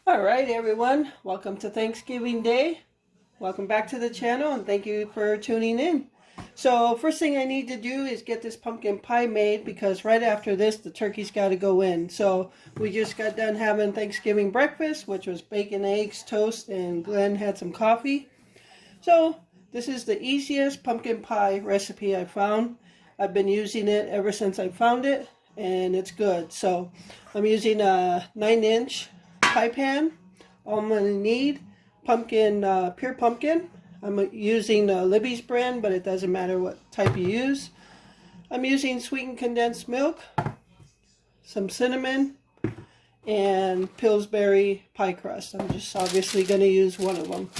All right, everyone. Welcome to Thanksgiving Day. Welcome back to the channel, and thank you for tuning in. So first thing I need to do is get this pumpkin pie made, because right after this, the turkey's got to go in. So we just got done having Thanksgiving breakfast, which was bacon, eggs, toast, and Glenn had some coffee. So this is the easiest pumpkin pie recipe I found. I've been using it ever since I found it, and it's good. So I'm using a 9-inch pie pan. All I'm going to need, pumpkin, pure pumpkin. I'm using Libby's brand, but it doesn't matter what type you use. I'm using sweetened condensed milk, some cinnamon, and Pillsbury pie crust. I'm just obviously going to use one of them.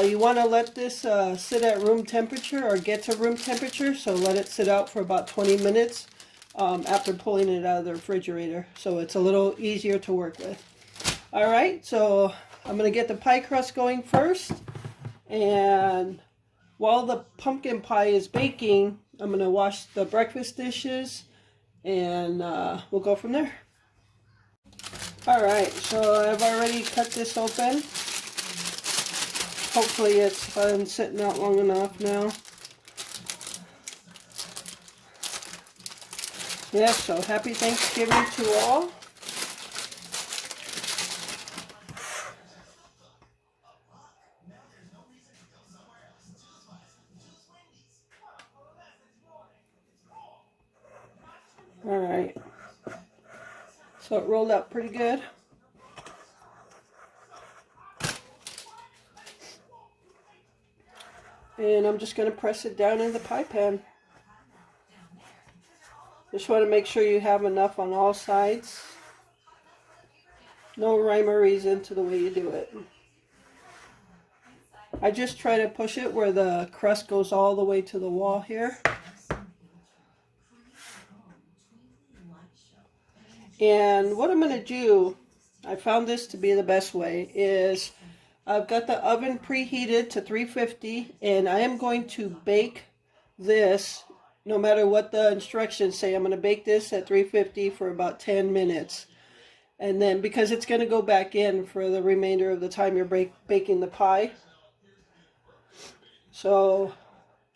You want to let this sit at room temperature, or get to room temperature, so let it sit out for about 20 minutes after pulling it out of the refrigerator, so it's a little easier to work with. Alright, so I'm going to get the pie crust going first, and while the pumpkin pie is baking, I'm going to wash the breakfast dishes, and we'll go from there. Alright, so I've already cut this open. Hopefully it's been sitting out long enough now. Yeah, so happy Thanksgiving to all. Alright, so it rolled out pretty good. And I'm just going to press it down in the pie pan. Just want to make sure you have enough on all sides. No rhyme or reason to the way you do it. I just try to push it where the crust goes all the way to the wall here. And what I'm going to do, I found this to be the best way, is I've got the oven preheated to 350, and I am going to bake this, no matter what the instructions say. I'm going to bake this at 350 for about 10 minutes. And then, because it's going to go back in for the remainder of the time you're baking the pie. So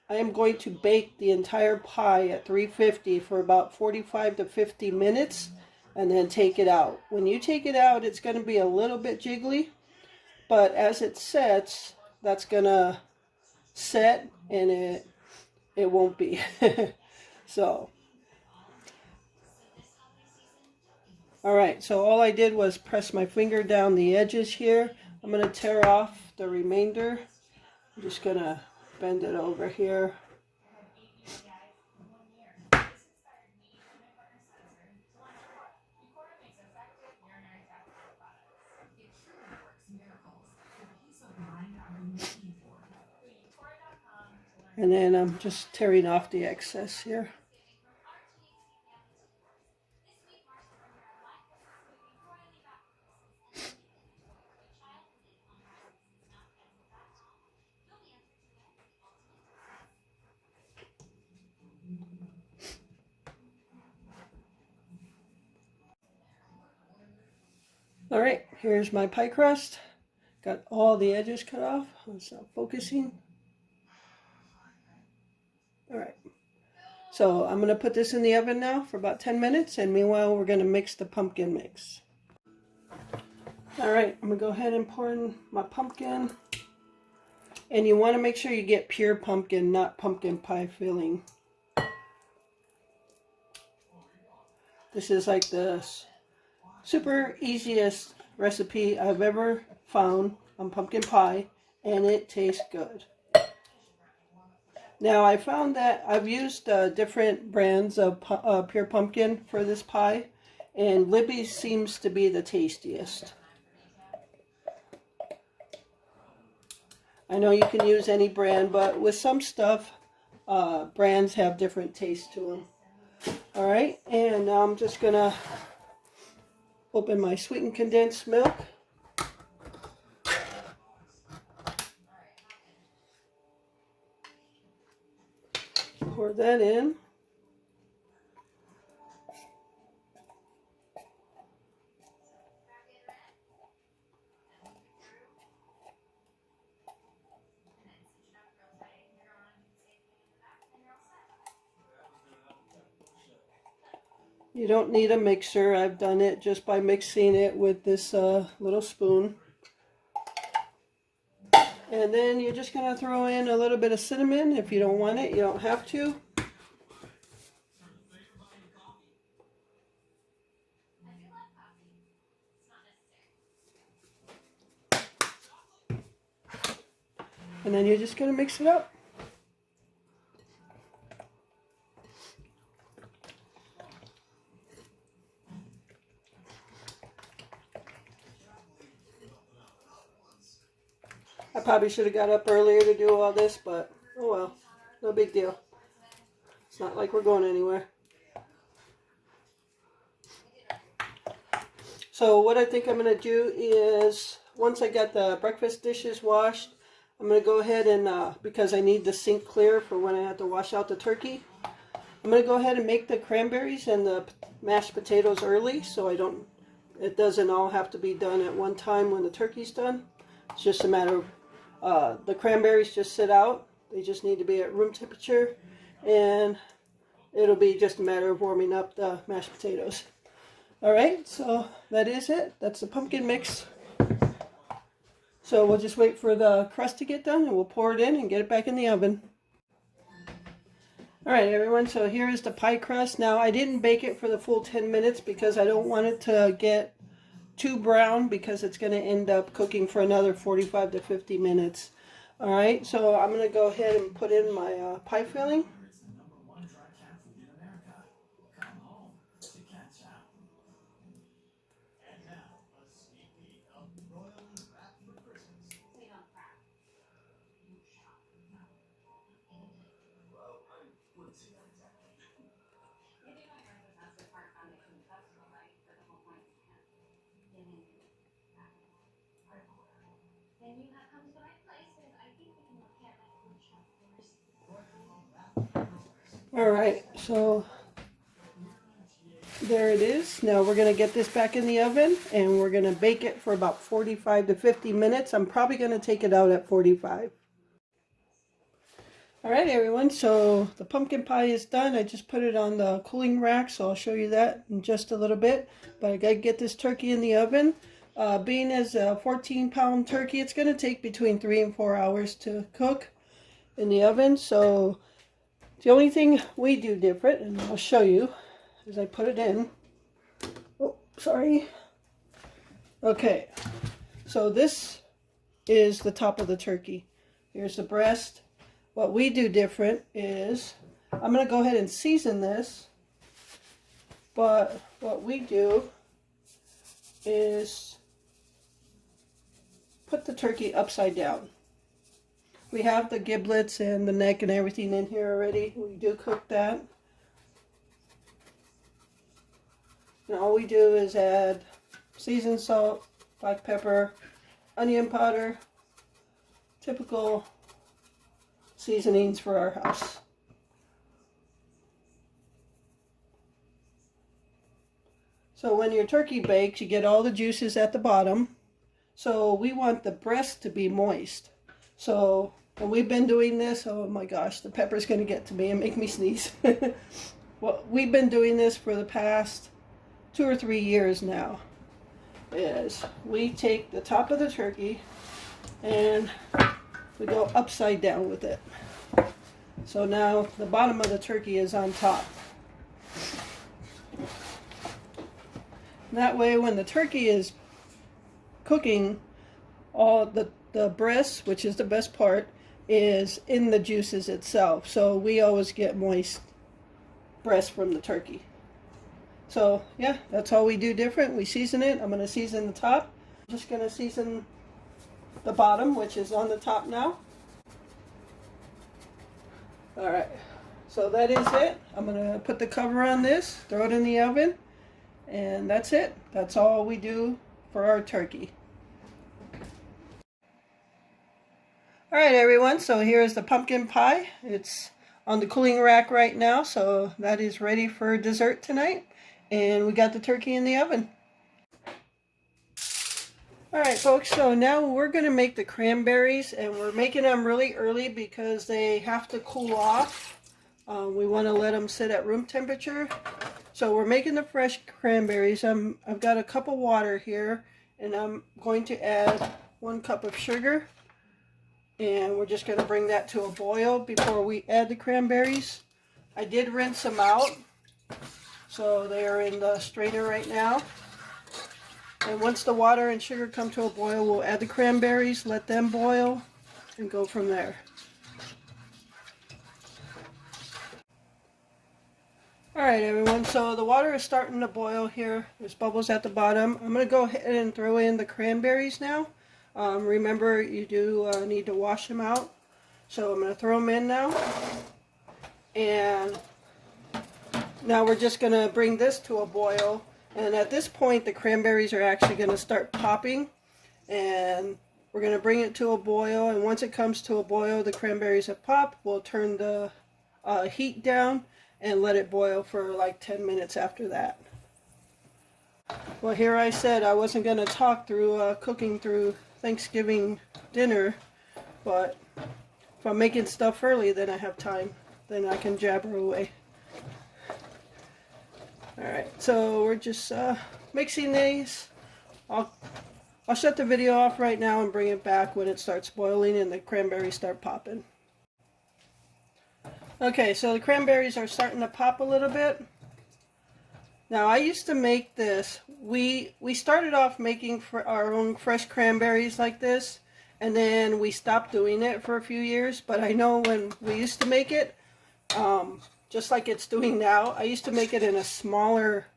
I am going to bake the entire pie at 350 for about 45 to 50 minutes, and then take it out. When you take it out, it's going to be a little bit jiggly, but as it sets, that's going to set, and it won't be. So, alright, so all I did was press my finger down the edges here. I'm going to tear off the remainder. I'm just going to bend it over here. And then I'm just tearing off the excess here. Alright, here's my pie crust. Got all the edges cut off. It's not focusing. Alright, so I'm going to put this in the oven now for about 10 minutes, and meanwhile we're going to mix the pumpkin mix. Alright, I'm going to go ahead and pour in my pumpkin. And you want to make sure you get pure pumpkin, not pumpkin pie filling. This is like the super easiest recipe I've ever found on pumpkin pie, and it tastes good. Now I found that I've used different brands of pure pumpkin for this pie, and Libby's seems to be the tastiest. I know you can use any brand, but with some stuff, brands have different tastes to them. Alright, and now I'm just going to open my sweetened condensed milk. Pour that in. You don't need a mixer. I've done it just by mixing it with this little spoon. And then you're just going to throw in a little bit of cinnamon. If you don't want it, you don't have to. And then you're just going to mix it up. I probably should have got up earlier to do all this, but oh well, no big deal. It's not like we're going anywhere. So what I think I'm going to do is, once I got the breakfast dishes washed, I'm going to go ahead and, because I need the sink clear for when I have to wash out the turkey, I'm going to go ahead and make the cranberries and the mashed potatoes early, so it doesn't all have to be done at one time when the turkey's done. It's just a matter of, the cranberries just sit out. They just need to be at room temperature, and it'll be just a matter of warming up the mashed potatoes. Alright, so that is it. That's the pumpkin mix. So we'll just wait for the crust to get done, and we'll pour it in and get it back in the oven. Alright everyone, so here is the pie crust. Now I didn't bake it for the full 10 minutes because I don't want it to get too brown, because it's going to end up cooking for another 45 to 50 minutes. Alright, so I'm going to go ahead and put in my pie filling. Alright, so there it is. Now we're going to get this back in the oven, and we're going to bake it for about 45 to 50 minutes. I'm probably going to take it out at 45. Alright everyone, so the pumpkin pie is done. I just put it on the cooling rack, so I'll show you that in just a little bit. But I got to get this turkey in the oven. Being as a 14-pound turkey, it's going to take between 3 and 4 hours to cook in the oven. So the only thing we do different, and I'll show you, is I put it in. Oh, sorry. Okay, so this is the top of the turkey. Here's the breast. What we do different is, I'm going to go ahead and season this, but what we do is put the turkey upside down. We have the giblets and the neck and everything in here already. We do cook that. And all we do is add seasoned salt, black pepper, onion powder, typical seasonings for our house. So when your turkey bakes, you get all the juices at the bottom. So we want the breast to be moist. So when we've been doing this, oh my gosh, the pepper's going to get to me and make me sneeze. Well, we've been doing this for the past 2 or 3 years now. Is we take the top of the turkey and we go upside down with it. So now the bottom of the turkey is on top. That way when the turkey is cooking, all the breast, which is the best part, is in the juices itself. So we always get moist breast from the turkey. So yeah, that's all we do different. We season it. I'm going to season the top. I'm just going to season the bottom, which is on the top now. Alright, so that is it. I'm going to put the cover on this, throw it in the oven, and that's it. That's all we do for our turkey. Alright everyone, so here's the pumpkin pie. It's on the cooling rack right now, so that is ready for dessert tonight. And we got the turkey in the oven. Alright folks, so now we're going to make the cranberries, and we're making them really early because they have to cool off. We want to let them sit at room temperature. So we're making the fresh cranberries. I've got a cup of water here, and I'm going to add 1 cup of sugar. And we're just going to bring that to a boil before we add the cranberries. I did rinse them out, so they are in the strainer right now. And once the water and sugar come to a boil, we'll add the cranberries, let them boil, and go from there. Alright everyone, so the water is starting to boil here. There's bubbles at the bottom. I'm going to go ahead and throw in the cranberries now. Remember, you do need to wash them out. So I'm going to throw them in now. And now we're just going to bring this to a boil. And at this point, the cranberries are actually going to start popping. And we're going to bring it to a boil. And once it comes to a boil, the cranberries have popped. We'll turn the heat down and let it boil for like 10 minutes after that. Well, here I said I wasn't going to talk through cooking through Thanksgiving dinner, but if I'm making stuff early, then I have time. Then I can jabber away. Alright, so we're just mixing these. I'll shut the video off right now and bring it back when it starts boiling and the cranberries start popping. Okay, so the cranberries are starting to pop a little bit. Now, I used to make this. We started off making for our own fresh cranberries like this, and then we stopped doing it for a few years. But I know when we used to make it, just like it's doing now, I used to make it in a smaller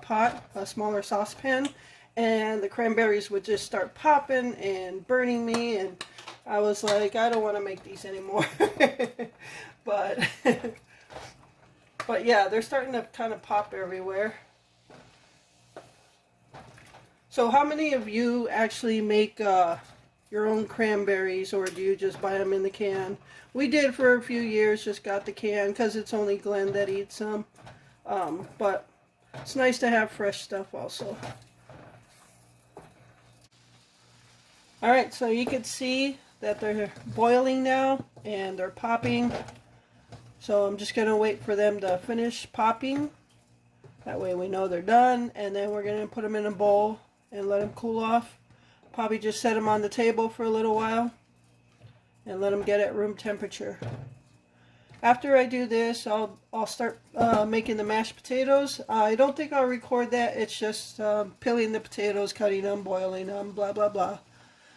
pot, a smaller saucepan, and the cranberries would just start popping and burning me, and I was like, I don't want to make these anymore. But yeah, they're starting to kind of pop everywhere. So how many of you actually make your own cranberries, or do you just buy them in the can? We did for a few years, just got the can because it's only Glenn that eats them. But it's nice to have fresh stuff also. Alright, so you can see that they're boiling now and they're popping. So I'm just going to wait for them to finish popping. That way we know they're done. And then we're going to put them in a bowl and let them cool off. Probably just set them on the table for a little while and let them get at room temperature. After I do this, I'll start making the mashed potatoes. I don't think I'll record that. It's just peeling the potatoes, cutting them, boiling them, blah, blah, blah.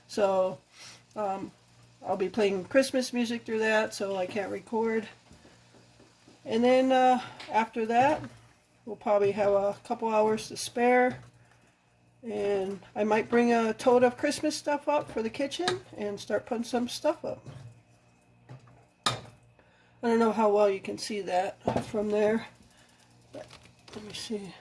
So I'll be playing Christmas music through that, so I can't record. And then after that, we'll probably have a couple hours to spare. And I might bring a tote of Christmas stuff up for the kitchen and start putting some stuff up. I don't know how well you can see that from there. But let me see.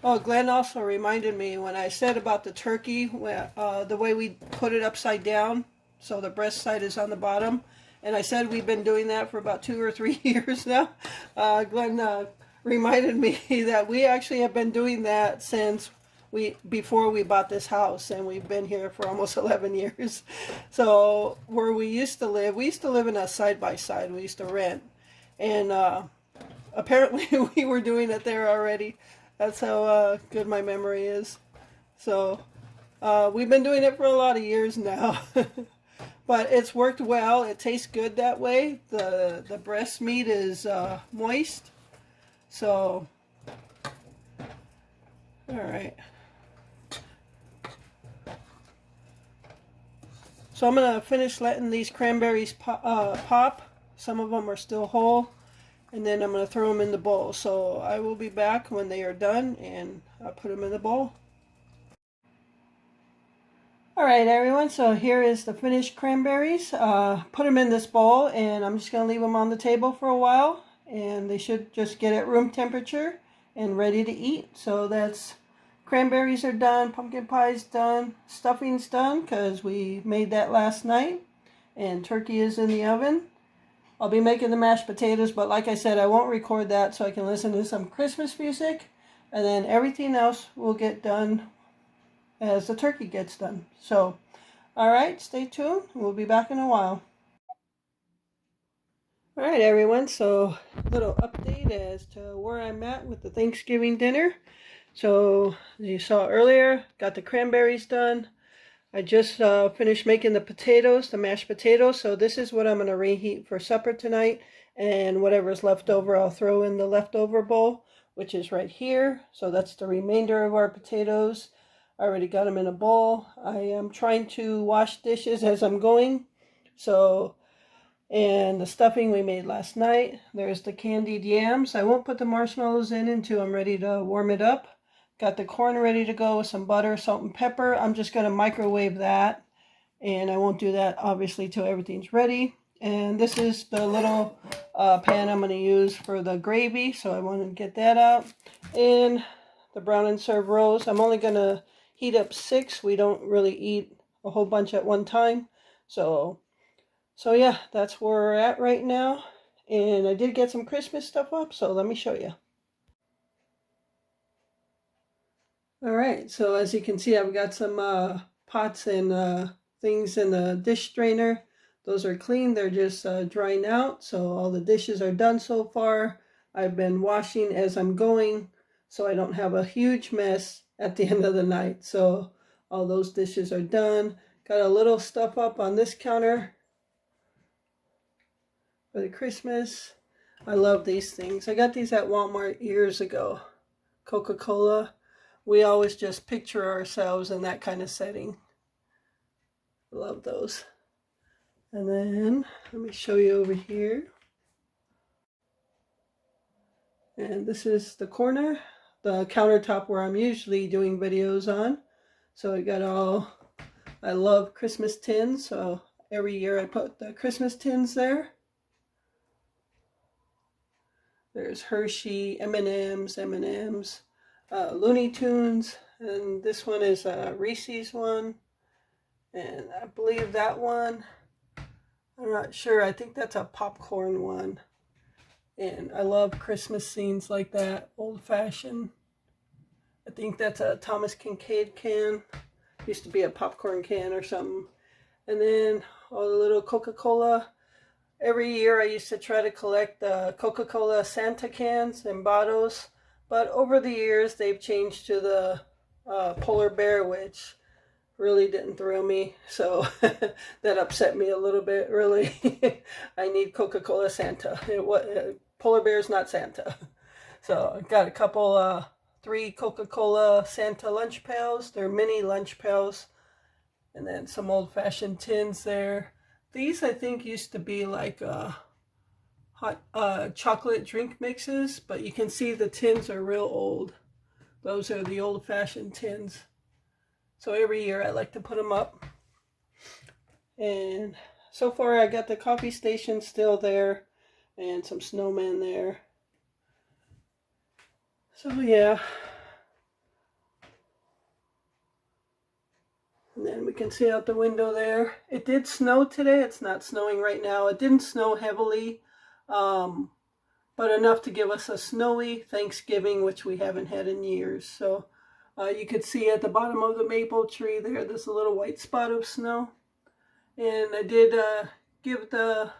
Oh, Glenn also reminded me when I said about the turkey, the way we put it upside down, so the breast side is on the bottom. And I said we've been doing that for about 2 or 3 years now. Glenn reminded me that we actually have been doing that since before we bought this house, and we've been here for almost 11 years. So where we used to live in a side-by-side. We used to rent. And apparently we were doing it there already. That's how good my memory is. So we've been doing it for a lot of years now. But it's worked well. It tastes good that way. The breast meat is moist. So, alright. So I'm going to finish letting these cranberries pop. Some of them are still whole. And then I'm going to throw them in the bowl. So I will be back when they are done and I'll put them in the bowl. Alright everyone, so here is the finished cranberries. Put them in this bowl and I'm just going to leave them on the table for a while. And they should just get at room temperature and ready to eat. So that's cranberries are done, pumpkin pie's done, stuffing's done because we made that last night. And turkey is in the oven. I'll be making the mashed potatoes, but like I said, I won't record that so I can listen to some Christmas music. and then everything else will get done as the turkey gets done. So, all right, stay tuned. We'll be back in a while. All right, everyone. So, little update as to where I'm at with the Thanksgiving dinner. So, as you saw earlier, got the cranberries done. I just finished making the potatoes, the mashed potatoes. So this is what I'm going to reheat for supper tonight. And whatever's left over, I'll throw in the leftover bowl, which is right here. So that's the remainder of our potatoes. I already got them in a bowl. I am trying to wash dishes as I'm going. So, and the stuffing we made last night. There's the candied yams. I won't put the marshmallows in until I'm ready to warm it up. Got the corn ready to go with some butter, salt, and pepper. I'm just going to microwave that. And I won't do that, obviously, till everything's ready. And this is the little pan I'm going to use for the gravy. So I want to get that out. And the brown and serve rolls. I'm only going to heat up 6. We don't really eat a whole bunch at one time. So yeah, that's where we're at right now. And I did get some Christmas stuff up. So let me show you. All right, so as you can see, I've got some pots and things in the dish strainer. Those are clean, they're just drying out. So all the dishes are done so far. I've been washing as I'm going so I don't have a huge mess at the end of the night. So all those dishes are done. Got a little stuff up on this counter for the Christmas. I love these things. I got these at Walmart years ago. Coca-Cola. We always just picture ourselves in that kind of setting. Love those. And then, let me show you over here. And this is the corner, the countertop where I'm usually doing videos on. So I got all, I love Christmas tins, so every year I put the Christmas tins there. There's Hershey, M&M's, Looney Tunes, and this one is a Reese's one, and I believe that one, I'm not sure, I think that's a popcorn one. And I love Christmas scenes like that, old-fashioned. I think that's a Thomas Kincaid can, used to be a popcorn can or something. And then all the little Coca-Cola. Every year I used to try to collect the Coca-Cola Santa cans and bottles. But over the years, they've changed to the polar bear, which really didn't thrill me. So that upset me a little bit, really. I need Coca-Cola Santa. Polar bear's not Santa. So I got a couple, 3 Coca-Cola Santa lunch pails. They're mini lunch pails. And then some old-fashioned tins there. These, I think, used to be like hot chocolate drink mixes, but you can see the tins are real old. Those are the old-fashioned tins. So every year I like to put them up. And so far I got the coffee station still there and some snowmen there. So yeah. And then we can see out the window there. It did snow today. It's not snowing right now. It didn't snow heavily, but enough to give us a snowy Thanksgiving, which we haven't had in years. So you could see at the bottom of the maple tree there's a little white spot of snow. And I did give the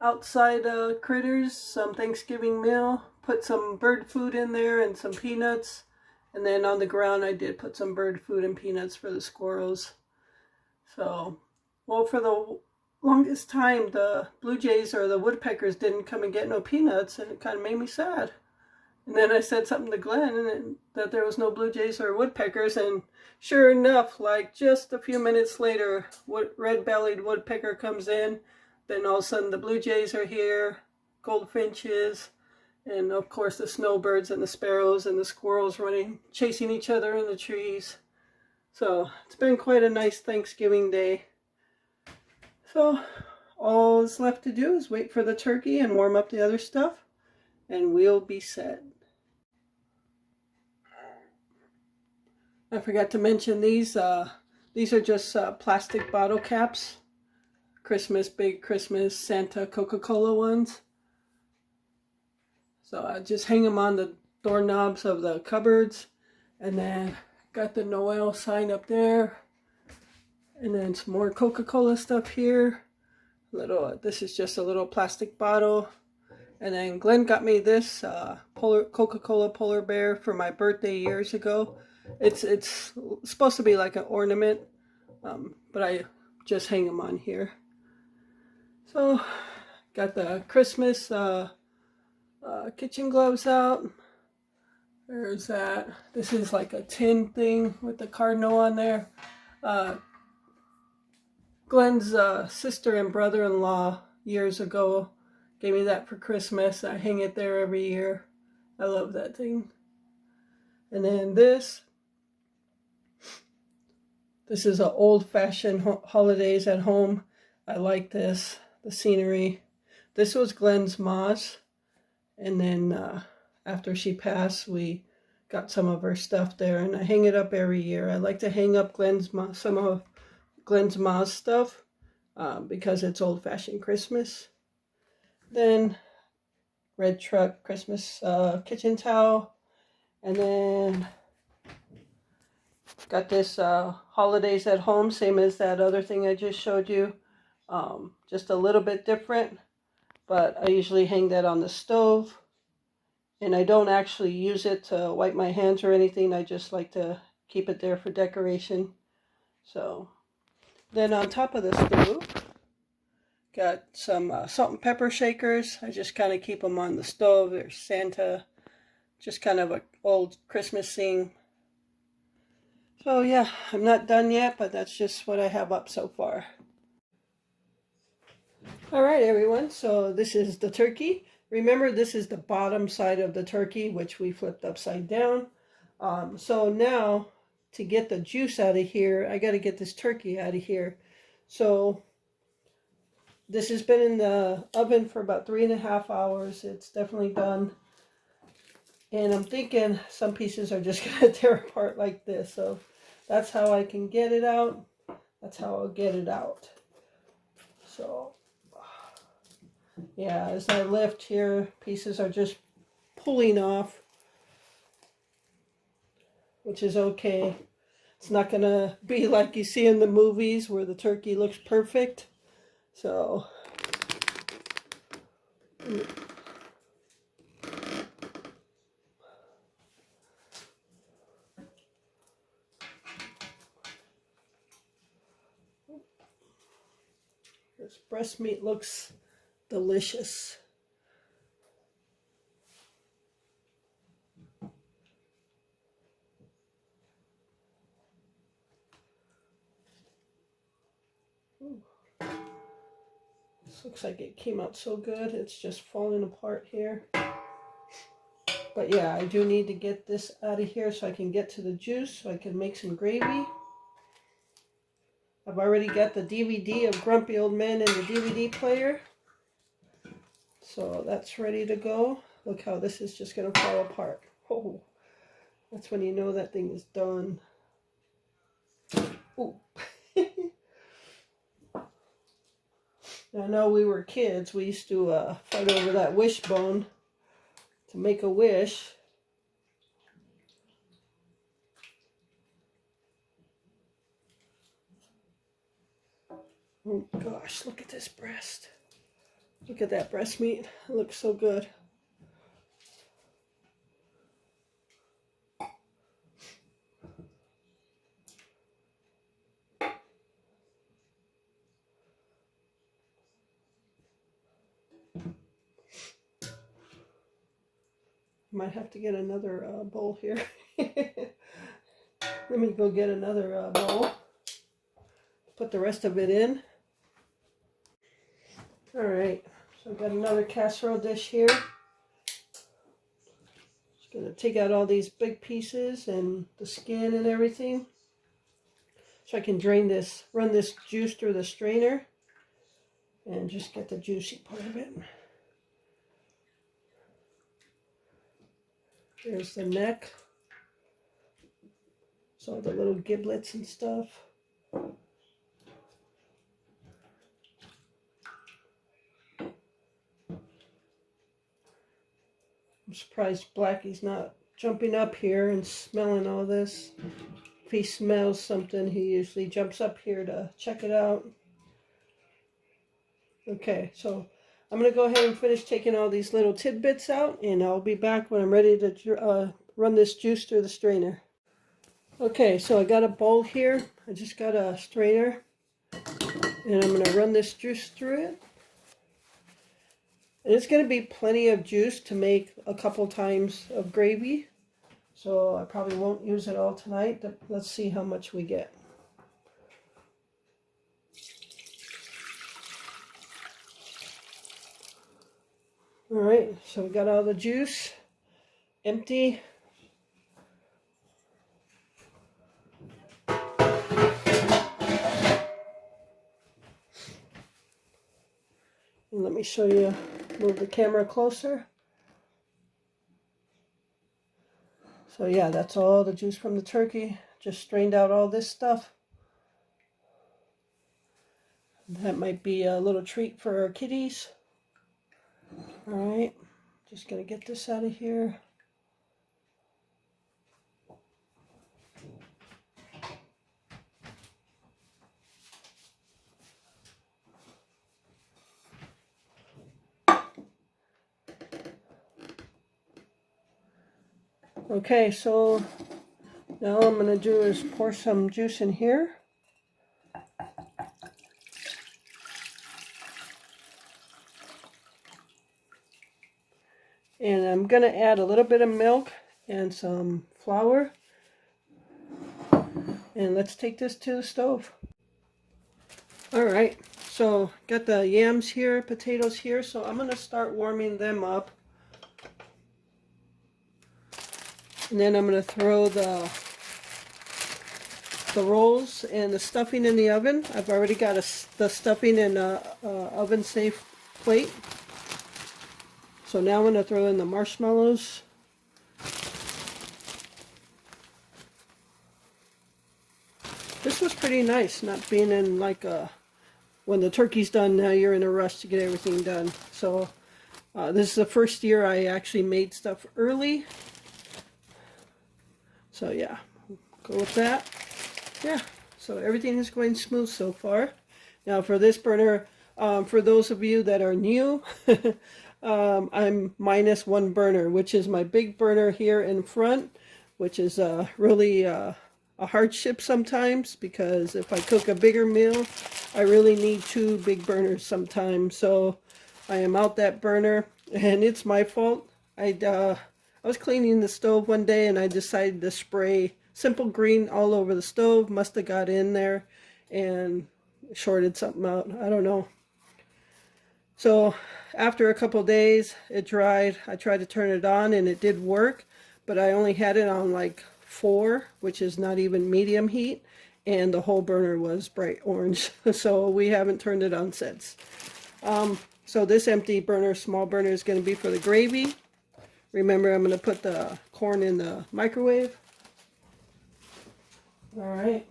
outside critters some Thanksgiving meal. Put some bird food in there and some peanuts. And then on the ground, I did put some bird food and peanuts for the squirrels. So, well, for the longest time, the blue jays or the woodpeckers didn't come and get no peanuts, and it kind of made me sad. And then I said something to Glenn and that there was no blue jays or woodpeckers, and sure enough, like just a few minutes later, red-bellied woodpecker comes in. Then all of a sudden, the blue jays are here, goldfinches. And of course the snowbirds and the sparrows and the squirrels running, chasing each other in the trees. So it's been quite a nice Thanksgiving day. So all that's left to do is wait for the turkey and warm up the other stuff, and we'll be set. I forgot to mention these are just plastic bottle caps. Big Christmas Santa Coca-Cola ones. So I just hang them on the doorknobs of the cupboards. And then got the Noel sign up there. And then some more Coca-Cola stuff here. This is just a little plastic bottle. And then Glenn got me this Coca-Cola polar bear for my birthday years ago. It's supposed to be like an ornament, but I just hang them on here. So, got the Christmas kitchen gloves out. There's that. This is like a tin thing with the cardinal on there. Glenn's sister and brother-in-law years ago gave me that for Christmas. I hang it there every year. I love that thing. And then this is an old-fashioned holidays at home. I like this, the scenery. This was Glenn's ma's. And then after she passed, we got some of her stuff there. And I hang it up every year. I like to hang up some of Glenn's ma's stuff because it's old-fashioned Christmas. Then red truck Christmas kitchen towel, and then got this holidays at home, same as that other thing I just showed you, just a little bit different, but I usually hang that on the stove, and I don't actually use it to wipe my hands or anything. I just like to keep it there for decoration. So then on top of the stove, got some salt and pepper shakers. I just kind of keep them on the stove. There's Santa, just kind of an old Christmas thing. So yeah, I'm not done yet, but that's just what I have up so far. Alright everyone, so this is the turkey. Remember, this is the bottom side of the turkey, which we flipped upside down. So now, to get the juice out of here, I got to get this turkey out of here. So this has been in the oven for about 3.5 hours. It's definitely done. And I'm thinking some pieces are just going to tear apart like this. So that's how I can get it out. That's how I'll get it out. So, yeah, as I lift here, pieces are just pulling off, which is okay. It's not going to be like you see in the movies where the turkey looks perfect. So, this breast meat looks delicious. Ooh. This looks like it came out so good. It's just falling apart here. But yeah, I do need to get this out of here so I can get to the juice, so I can make some gravy. I've already got the DVD of Grumpy Old Men in the DVD player. So that's ready to go. Look how this is just going to fall apart. Oh, that's when you know that thing is done. Ooh. I know we were kids. We used to fight over that wishbone to make a wish. Oh gosh, look at this breast. Look at that breast meat. It looks so good. Might have to get another bowl here. Let me go get another bowl. Put the rest of it in. Alright, so I've got another casserole dish here. Just going to take out all these big pieces and the skin and everything. So I can drain this, run this juice through the strainer and just get the juicy part of it. There's the neck. So the little giblets and stuff. I'm surprised Blackie's not jumping up here and smelling all this. If he smells something, he usually jumps up here to check it out. Okay, so I'm going to go ahead and finish taking all these little tidbits out, and I'll be back when I'm ready to run this juice through the strainer. Okay, so I got a bowl here. I just got a strainer, and I'm going to run this juice through it. And it's going to be plenty of juice to make a couple times of gravy. So I probably won't use it all tonight. Let's see how much we get. All right, so we got all the juice empty. And let me show you, move the camera closer. So yeah, that's all the juice from the turkey. Just strained out all this stuff. That might be a little treat for our kitties. All right, just gonna get this out of here. Okay, so now all I'm going to do is pour some juice in here. And I'm going to add a little bit of milk and some flour. And let's take this to the stove. Alright, so got the yams here, potatoes here, so I'm going to start warming them up. And then I'm going to throw the rolls and the stuffing in the oven. I've already got the stuffing in a oven safe plate. So now I'm going to throw in the marshmallows. This was pretty nice, not being in like when the turkey's done, now you're in a rush to get everything done. So this is the first year I actually made stuff early. So yeah, go with that. Yeah, so everything is going smooth so far. Now for this burner, for those of you that are new, I'm minus one burner, which is my big burner here in front, which is really a hardship sometimes, because if I cook a bigger meal, I really need two big burners sometimes. So I am out that burner, and it's my fault. I was cleaning the stove one day and I decided to spray Simple Green all over the stove. Must have got in there and shorted something out. I don't know. So after a couple days, it dried. I tried to turn it on and it did work, but I only had it on like 4, which is not even medium heat, and the whole burner was bright orange. So we haven't turned it on since. So this empty burner, small burner, is going to be for the gravy. Remember, I'm going to put the corn in the microwave. All right.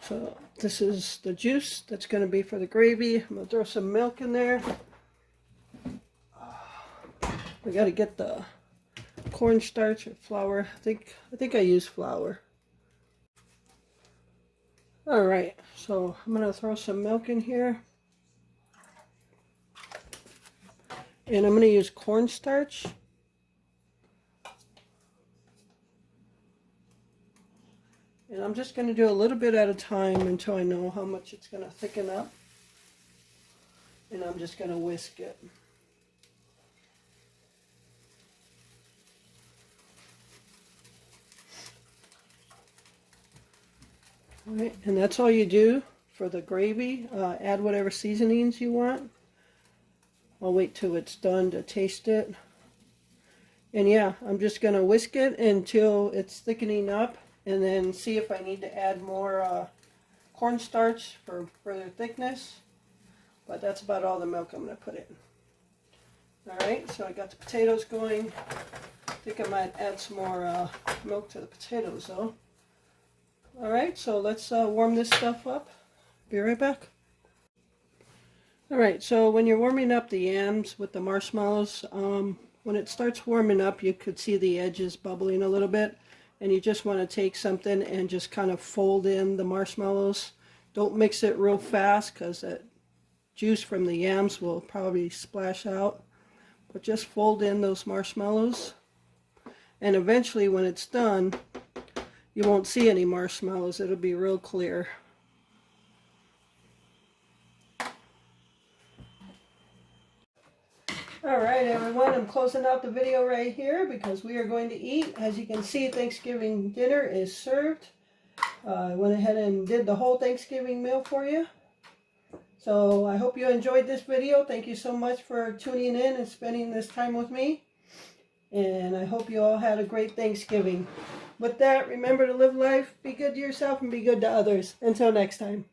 So this is the juice that's going to be for the gravy. I'm going to throw some milk in there. We got to get the cornstarch or flour. I think I use flour. All right. So I'm going to throw some milk in here. And I'm going to use cornstarch. And I'm just going to do a little bit at a time until I know how much it's going to thicken up. And I'm just going to whisk it. All right, and that's all you do for the gravy. Add whatever seasonings you want. I'll wait till it's done to taste it. And yeah, I'm just going to whisk it until it's thickening up, and then see if I need to add more cornstarch for further thickness. But that's about all the milk I'm going to put in. Alright, so I got the potatoes going. I think I might add some more milk to the potatoes though. Alright, so let's warm this stuff up. Be right back. Alright, so when you're warming up the yams with the marshmallows, when it starts warming up, you could see the edges bubbling a little bit, and you just want to take something and just kind of fold in the marshmallows. Don't mix it real fast because that juice from the yams will probably splash out, but just fold in those marshmallows, and eventually when it's done, you won't see any marshmallows. It'll be real clear. Alright everyone, I'm closing out the video right here because we are going to eat. As you can see, Thanksgiving dinner is served. I went ahead and did the whole Thanksgiving meal for you. So I hope you enjoyed this video. Thank you so much for tuning in and spending this time with me. And I hope you all had a great Thanksgiving. With that, remember to live life, be good to yourself, and be good to others. Until next time.